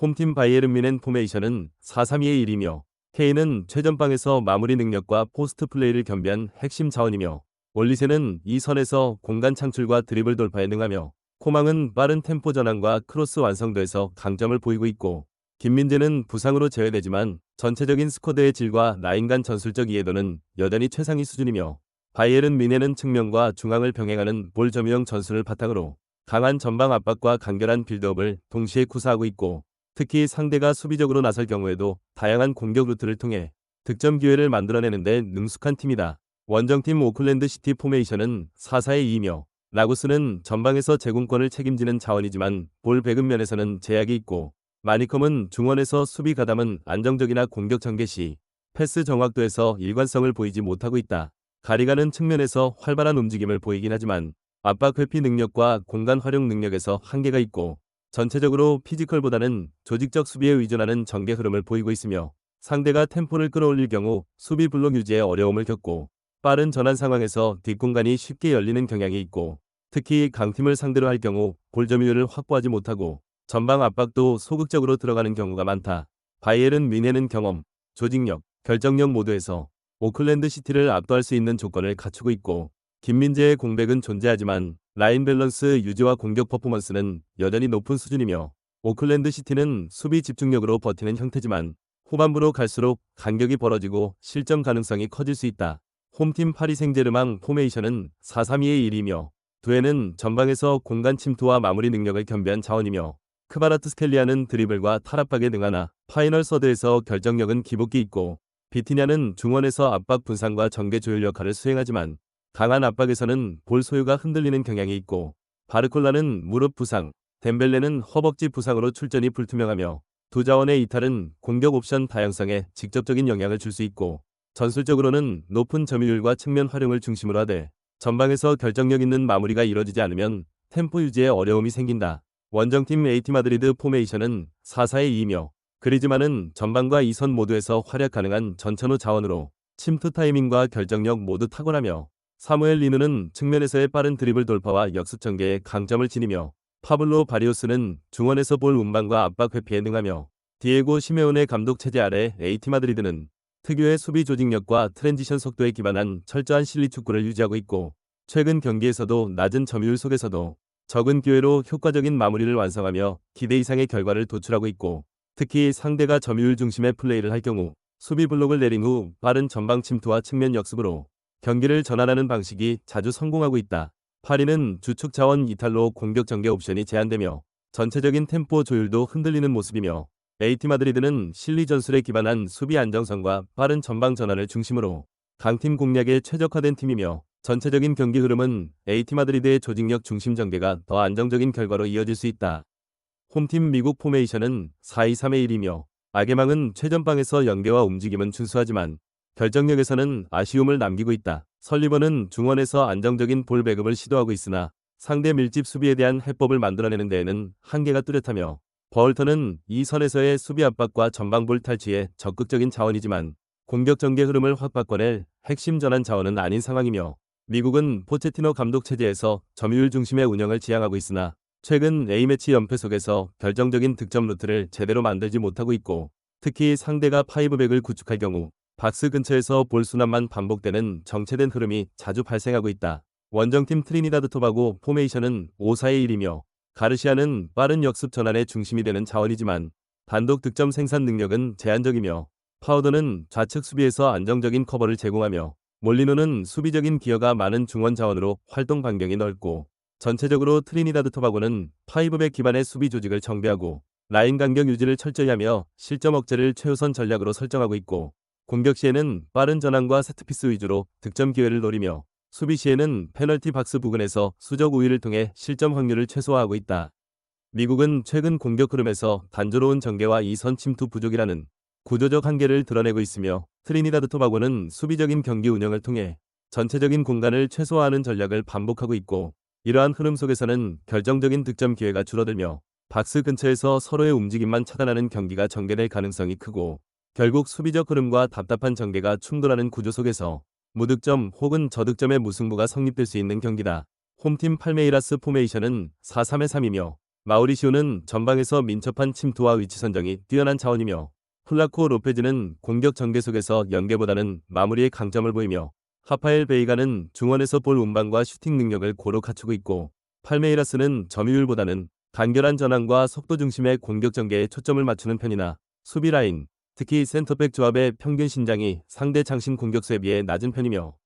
홈팀 바이에른 뮌헨 포메이션은 4-3-2-1이며 K는 최전방에서 마무리 능력과 포스트 플레이를 겸비한 핵심 자원이며 올리세는 이 선에서 공간 창출과 드리블 돌파에 능하며 코망은 빠른 템포 전환과 크로스 완성도에서 강점을 보이고 있고 김민재는 부상으로 제외되지만 전체적인 스쿼드의 질과 라인 간 전술적 이해도는 여전히 최상위 수준이며 바이에른 뮌헨은 측면과 중앙을 병행하는 볼 점유형 전술을 바탕으로 강한 전방 압박과 간결한 빌드업을 동시에 구사하고 있고 특히 상대가 수비적으로 나설 경우에도 다양한 공격 루트를 통해 득점 기회를 만들어내는 데 능숙한 팀이다. 원정팀 오클랜드 시티 포메이션은 4-4-2이며 라고스는 전방에서 제공권을 책임지는 자원이지만 볼 배급 면에서는 제약이 있고 마니컴은 중원에서 수비 가담은 안정적이나 공격 전개 시 패스 정확도에서 일관성을 보이지 못하고 있다. 가리가는 측면에서 활발한 움직임을 보이긴 하지만 압박 회피 능력과 공간 활용 능력에서 한계가 있고 전체적으로 피지컬보다는 조직적 수비에 의존하는 전개 흐름을 보이고 있으며 상대가 템포를 끌어올릴 경우 수비 블록 유지에 어려움을 겪고 빠른 전환 상황에서 뒷공간이 쉽게 열리는 경향이 있고 특히 강팀을 상대로 할 경우 볼 점유율을 확보하지 못하고 전방 압박도 소극적으로 들어가는 경우가 많다. 바이에른 뮌헨은 경험, 조직력, 결정력 모두에서 오클랜드 시티를 압도할 수 있는 조건을 갖추고 있고 김민재의 공백은 존재하지만 라인 밸런스 유지와 공격 퍼포먼스는 여전히 높은 수준이며 오클랜드 시티는 수비 집중력으로 버티는 형태지만 후반부로 갈수록 간격이 벌어지고 실점 가능성이 커질 수 있다. 홈팀 파리 생제르맹 포메이션은 4-3-2-1이며 두에는 전방에서 공간 침투와 마무리 능력을 겸비한 자원이며 크바라트스켈리아는 드리블과 탈압박에 능하나 파이널 서드에서 결정력은 기복기 있고 비티냐는 중원에서 압박 분산과 전개 조율 역할을 수행하지만 강한 압박에서는 볼 소유가 흔들리는 경향이 있고 바르콜라는 무릎 부상, 덴벨레는 허벅지 부상으로 출전이 불투명하며 두 자원의 이탈은 공격 옵션 다양성에 직접적인 영향을 줄 수 있고 전술적으로는 높은 점유율과 측면 활용을 중심으로 하되 전방에서 결정력 있는 마무리가 이뤄지지 않으면 템포 유지에 어려움이 생긴다. 원정팀 AT 마드리드 포메이션은 4-4-2이며 그리즈만은 전방과 이선 모두에서 활약 가능한 전천후 자원으로 침투 타이밍과 결정력 모두 탁월하며 사무엘 리누는 측면에서의 빠른 드리블 돌파와 역습 전개에 강점을 지니며 파블로 바리오스는 중원에서 볼 운반과 압박 회피에 능하며 디에고 시메온의 감독 체제 아래 AT 마드리드는 특유의 수비 조직력과 트랜지션 속도에 기반한 철저한 실리 축구를 유지하고 있고 최근 경기에서도 낮은 점유율 속에서도 적은 기회로 효과적인 마무리를 완성하며 기대 이상의 결과를 도출하고 있고 특히 상대가 점유율 중심의 플레이를 할 경우 수비 블록을 내린 후 빠른 전방 침투와 측면 역습으로 경기를 전환하는 방식이 자주 성공하고 있다. 파리는 주축 자원 이탈로 공격 전개 옵션이 제한되며 전체적인 템포 조율도 흔들리는 모습이며 AT 마드리드는 실리 전술에 기반한 수비 안정성과 빠른 전방 전환을 중심으로 강팀 공략에 최적화된 팀이며 전체적인 경기 흐름은 AT 마드리드의 조직력 중심 전개가 더 안정적인 결과로 이어질 수 있다. 홈팀 미국 포메이션은 4-2-3-1이며 아게망은 최전방에서 연계와 움직임은 준수하지만 결정력에서는 아쉬움을 남기고 있다. 설리번은 중원에서 안정적인 볼 배급을 시도하고 있으나 상대 밀집 수비에 대한 해법을 만들어내는 데에는 한계가 뚜렷하며 버얼턴은 이 선에서의 수비 압박과 전방볼 탈취에 적극적인 자원이지만 공격 전개 흐름을 확 바꿔낼 핵심 전환 자원은 아닌 상황이며 미국은 포체티노 감독 체제에서 점유율 중심의 운영을 지향하고 있으나 최근 A매치 연패 속에서 결정적인 득점 루트를 제대로 만들지 못하고 있고 특히 상대가 파이브백을 구축할 경우 박스 근처에서 볼 순환만 반복되는 정체된 흐름이 자주 발생하고 있다. 원정팀 트리니다드 토바고 포메이션은 5-4-1이며 가르시아는 빠른 역습 전환의 중심이 되는 자원이지만 단독 득점 생산 능력은 제한적이며 파우더는 좌측 수비에서 안정적인 커버를 제공하며 몰리노는 수비적인 기여가 많은 중원 자원으로 활동 반경이 넓고 전체적으로 트리니다드 토바고는 파이브백 기반의 수비 조직을 정비하고 라인 간격 유지를 철저히 하며 실점 억제를 최우선 전략으로 설정하고 있고 공격 시에는 빠른 전환과 세트피스 위주로 득점 기회를 노리며 수비 시에는 페널티 박스 부근에서 수적 우위를 통해 실점 확률을 최소화하고 있다. 미국은 최근 공격 흐름에서 단조로운 전개와 이선 침투 부족이라는 구조적 한계를 드러내고 있으며 트리니다드 토바고는 수비적인 경기 운영을 통해 전체적인 공간을 최소화하는 전략을 반복하고 있고 이러한 흐름 속에서는 결정적인 득점 기회가 줄어들며 박스 근처에서 서로의 움직임만 차단하는 경기가 전개될 가능성이 크고 결국 수비적 흐름과 답답한 전개가 충돌하는 구조 속에서 무득점 혹은 저득점의 무승부가 성립될 수 있는 경기다. 홈팀 팔메이라스 포메이션은 4-3-3이며 마우리시오는 전방에서 민첩한 침투와 위치 선정이 뛰어난 자원이며 플라코 로페즈는 공격 전개 속에서 연계보다는 마무리에 강점을 보이며 하파엘 베이가는 중원에서 볼 운반과 슈팅 능력을 고루 갖추고 있고 팔메이라스는 점유율보다는 간결한 전환과 속도 중심의 공격 전개에 초점을 맞추는 편이나 수비 라인, 특히 센터백 조합의 평균 신장이 상대 장신 공격수에 비해 낮은 편이며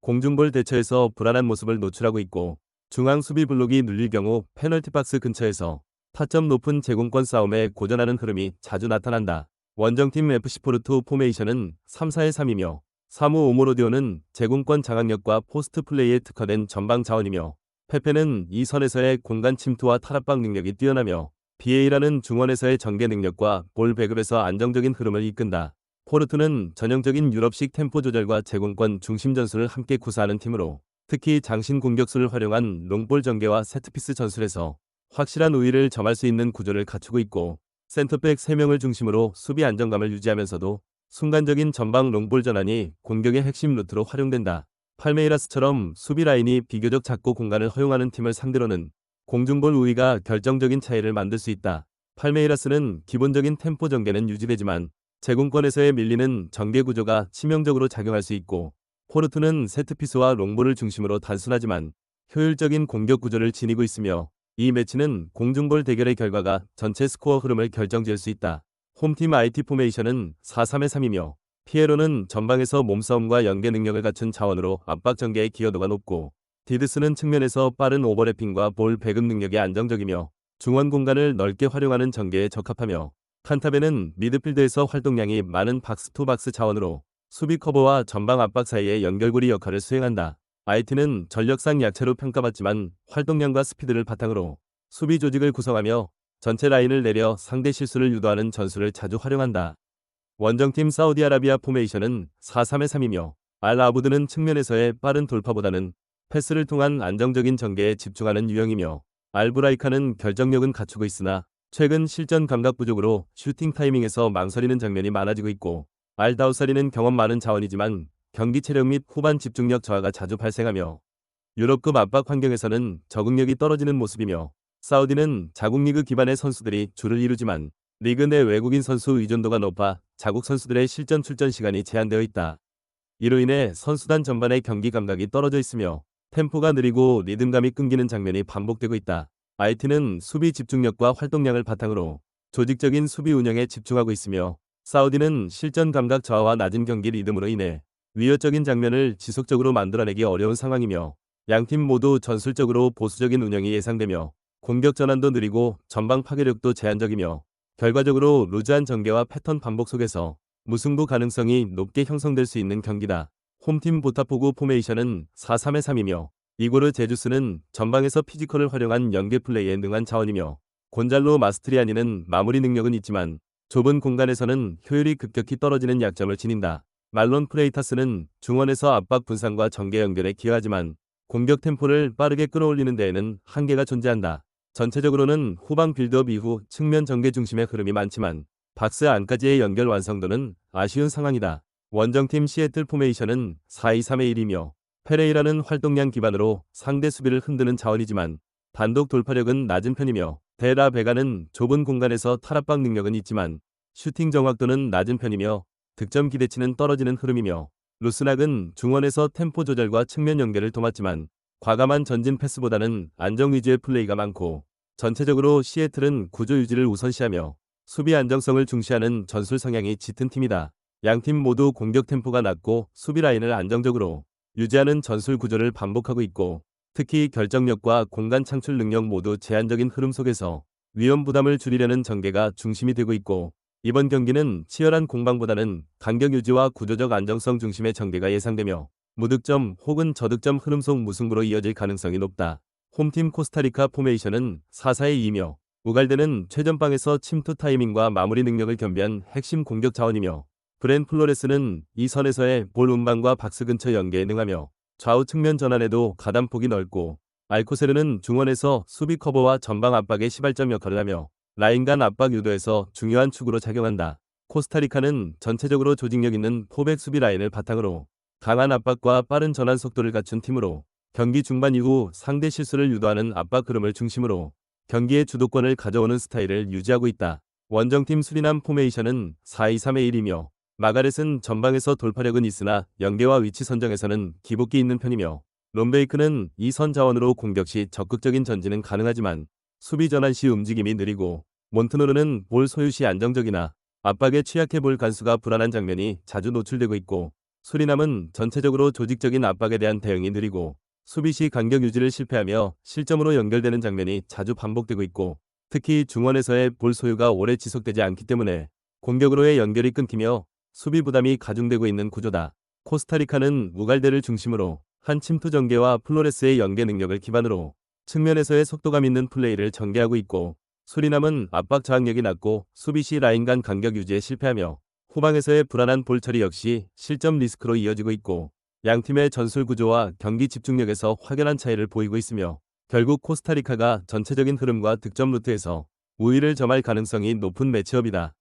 공중볼 대처에서 불안한 모습을 노출하고 있고 중앙 수비 블록이 눌릴 경우 페널티 박스 근처에서 타점 높은 제공권 싸움에 고전하는 흐름이 자주 나타난다. 원정팀 FC 포르투 포메이션은 3-4-3이며 사무 오모로디오는 제공권 장악력과 포스트 플레이에 특화된 전방 자원이며 페페는 이 선에서의 공간 침투와 탈압박 능력이 뛰어나며 비에이라는 중원에서의 전개 능력과 볼 배급에서 안정적인 흐름을 이끈다. 포르투는 전형적인 유럽식 템포 조절과 제공권 중심 전술을 함께 구사하는 팀으로 특히 장신 공격수를 활용한 롱볼 전개와 세트피스 전술에서 확실한 우위를 점할 수 있는 구조를 갖추고 있고 센터백 3명을 중심으로 수비 안정감을 유지하면서도 순간적인 전방 롱볼 전환이 공격의 핵심 루트로 활용된다. 팔메이라스처럼 수비 라인이 비교적 작고 공간을 허용하는 팀을 상대로는 공중볼 우위가 결정적인 차이를 만들 수 있다. 팔메이라스는 기본적인 템포 전개는 유지되지만 제공권에서의 밀리는 전개 구조가 치명적으로 작용할 수 있고 포르투는 세트피스와 롱볼을 중심으로 단순하지만 효율적인 공격 구조를 지니고 있으며 이 매치는 공중볼 대결의 결과가 전체 스코어 흐름을 결정지을 수 있다. 홈팀 IT 포메이션은 4-3-3이며 피에로는 전방에서 몸싸움과 연계 능력을 갖춘 자원으로 압박 전개의 기여도가 높고 디드스는 측면에서 빠른 오버래핑과 볼 배급 능력이 안정적이며 중원 공간을 넓게 활용하는 전개에 적합하며 칸타베는 미드필드에서 활동량이 많은 박스-투-박스 자원으로 수비 커버와 전방 압박 사이의 연결고리 역할을 수행한다. IT는 전력상 약체로 평가받지만 활동량과 스피드를 바탕으로 수비 조직을 구성하며 전체 라인을 내려 상대 실수를 유도하는 전술을 자주 활용한다. 원정팀 사우디아라비아 포메이션은 4-3-3이며 알-아부드는 측면에서의 빠른 돌파보다는 패스를 통한 안정적인 전개에 집중하는 유형이며 알브라이카는 결정력은 갖추고 있으나 최근 실전 감각 부족으로 슈팅 타이밍에서 망설이는 장면이 많아지고 있고 알다우사리는 경험 많은 자원이지만 경기 체력 및 후반 집중력 저하가 자주 발생하며 유럽급 압박 환경에서는 적응력이 떨어지는 모습이며 사우디는 자국 리그 기반의 선수들이 주를 이루지만 리그 내 외국인 선수 의존도가 높아 자국 선수들의 실전 출전 시간이 제한되어 있다. 이로 인해 선수단 전반의 경기 감각이 떨어져 있으며 템포가 느리고 리듬감이 끊기는 장면이 반복되고 있다. IT는 수비 집중력과 활동량을 바탕으로 조직적인 수비 운영에 집중하고 있으며 사우디는 실전 감각 저하와 낮은 경기 리듬으로 인해 위협적인 장면을 지속적으로 만들어내기 어려운 상황이며 양팀 모두 전술적으로 보수적인 운영이 예상되며 공격 전환도 느리고 전방 파괴력도 제한적이며 결과적으로 루즈한 전개와 패턴 반복 속에서 무승부 가능성이 높게 형성될 수 있는 경기다. 홈팀 보타포구 포메이션은 4-3-3이며 이고르 제주스는 전방에서 피지컬을 활용한 연계 플레이에 능한 자원이며 곤잘로 마스트리아니는 마무리 능력은 있지만 좁은 공간에서는 효율이 급격히 떨어지는 약점을 지닌다. 말론 프레이타스는 중원에서 압박 분산과 전개 연결에 기여하지만 공격 템포를 빠르게 끌어올리는 데에는 한계가 존재한다. 전체적으로는 후방 빌드업 이후 측면 전개 중심의 흐름이 많지만 박스 안까지의 연결 완성도는 아쉬운 상황이다. 원정팀 시애틀 포메이션은 4-2-3-1이며 페레이라는 활동량 기반으로 상대 수비를 흔드는 자원이지만 단독 돌파력은 낮은 편이며 데라 베가는 좁은 공간에서 탈압박 능력은 있지만 슈팅 정확도는 낮은 편이며 득점 기대치는 떨어지는 흐름이며 루스낙은 중원에서 템포 조절과 측면 연결을 도맡지만 과감한 전진 패스보다는 안정 위주의 플레이가 많고 전체적으로 시애틀은 구조 유지를 우선시하며 수비 안정성을 중시하는 전술 성향이 짙은 팀이다. 양팀 모두 공격 템포가 낮고 수비 라인을 안정적으로 유지하는 전술 구조를 반복하고 있고 특히 결정력과 공간 창출 능력 모두 제한적인 흐름 속에서 위험 부담을 줄이려는 전개가 중심이 되고 있고 이번 경기는 치열한 공방보다는 간격 유지와 구조적 안정성 중심의 전개가 예상되며 무득점 혹은 저득점 흐름 속 무승부로 이어질 가능성이 높다. 홈팀 코스타리카 포메이션은 4-4-2이며 우갈데는 최전방에서 침투 타이밍과 마무리 능력을 겸비한 핵심 공격 자원이며 브렌 플로레스는 이 선에서의 볼 운반과 박스 근처 연계에 능하며 좌우 측면 전환에도 가담폭이 넓고 알코세르는 중원에서 수비 커버와 전방 압박의 시발점 역할을 하며 라인 간 압박 유도에서 중요한 축으로 작용한다. 코스타리카는 전체적으로 조직력 있는 포백 수비 라인을 바탕으로 강한 압박과 빠른 전환 속도를 갖춘 팀으로 경기 중반 이후 상대 실수를 유도하는 압박 흐름을 중심으로 경기의 주도권을 가져오는 스타일을 유지하고 있다. 원정팀 수리남 포메이션은 4-2-3-1이며 마가렛은 전방에서 돌파력은 있으나 연계와 위치 선정에서는 기복기 있는 편이며 롬베이크는 이 선 자원으로 공격 시 적극적인 전진은 가능하지만 수비 전환 시 움직임이 느리고 몬트노르는 볼 소유 시 안정적이나 압박에 취약해 볼 간수가 불안한 장면이 자주 노출되고 있고 수리남은 전체적으로 조직적인 압박에 대한 대응이 느리고 수비 시 간격 유지를 실패하며 실점으로 연결되는 장면이 자주 반복되고 있고 특히 중원에서의 볼 소유가 오래 지속되지 않기 때문에 공격으로의 연결이 끊기며 수비 부담이 가중되고 있는 구조다. 코스타리카는 무갈데를 중심으로 한 침투 전개와 플로레스의 연계 능력을 기반으로 측면에서의 속도감 있는 플레이를 전개하고 있고 수리남은 압박 저항력이 낮고 수비 시 라인 간 간격 유지에 실패하며 후방에서의 불안한 볼 처리 역시 실점 리스크로 이어지고 있고 양팀의 전술 구조와 경기 집중력에서 확연한 차이를 보이고 있으며 결국 코스타리카가 전체적인 흐름과 득점 루트에서 우위를 점할 가능성이 높은 매치업이다.